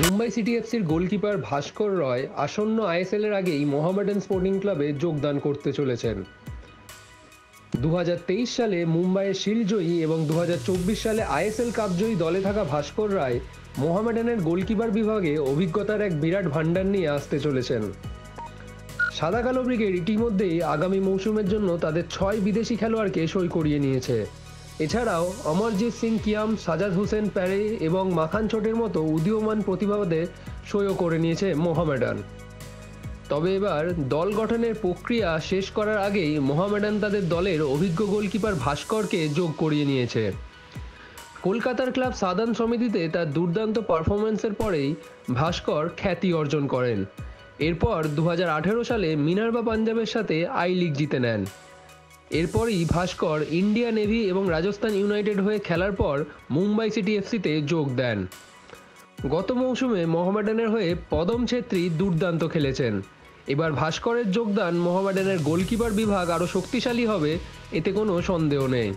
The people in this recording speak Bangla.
মুম্বাই সিটি এফসির গোলকিপার ভাস্কর রয় আসন্ন আইএসএল এর আগেই মোহামেডান স্পোর্টিং ক্লাবে যোগদান করতে চলেছেন। 2023 সালে মুম্বাইয়ের শিল্ডজয়ী এবং 2024 সালে আইএসএল কাপজয়ী দলে থাকা ভাস্কর রায় মোহামেডানের গোলকিপার বিভাগে অভিজ্ঞতার এক বিরাট ভান্ডার নিয়ে আসতে চলেছেন। সাদা কালো ব্রিগেড ইতিমধ্যেই আগামী মৌসুমের জন্য তাদের 6 বিদেশি খেলোয়াড়কে সই করিয়ে নিয়েছে। এছাড়াও অমরজিৎ সিং কিয়াম, সাজাদ হোসেন প্যারে এবং মাখান ছোটের মতো উদীয়মান প্রতিভাদের সইও করে নিয়েছে মোহামেডান। তবে এবার দল গঠনের প্রক্রিয়া শেষ করার আগেই মোহামেডান তাদের দলের অভিজ্ঞ গোলকিপার ভাস্করকে যোগ করিয়ে নিয়েছে। কলকাতার ক্লাব সাদার্ন সমিতিতে তার দুর্দান্ত পারফরম্যান্সের পরেই ভাস্কর খ্যাতি অর্জন করেন। এরপর 2018 সালে মিনার্ভা পাঞ্জাবের সাথে আই লিগ জিতে নেন। এরপরই ভাস্কর ইন্ডিয়া নেভি এবং রাজস্থান ইউনাইটেড হয়ে খেলার পর মুম্বাই সিটি এফসিতে যোগ দেন। গত মৌসুমে মোহামেডানের হয়ে পদম ছেত্রী দুর্দান্ত খেলেছেন। এবার ভাস্করের যোগদান মোহামেডানের গোলকিপার বিভাগ আরও শক্তিশালী হবে, এতে কোনো সন্দেহ নেই।